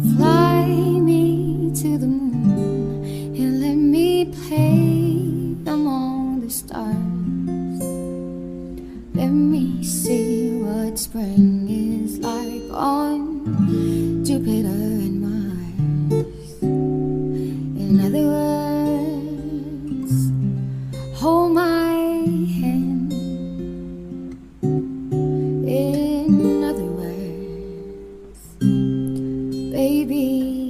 Fly me to the moon and let me play among the stars. Let me see what spring is like on Jupiter and Mars. In other words, hold my hand. In other words, baby,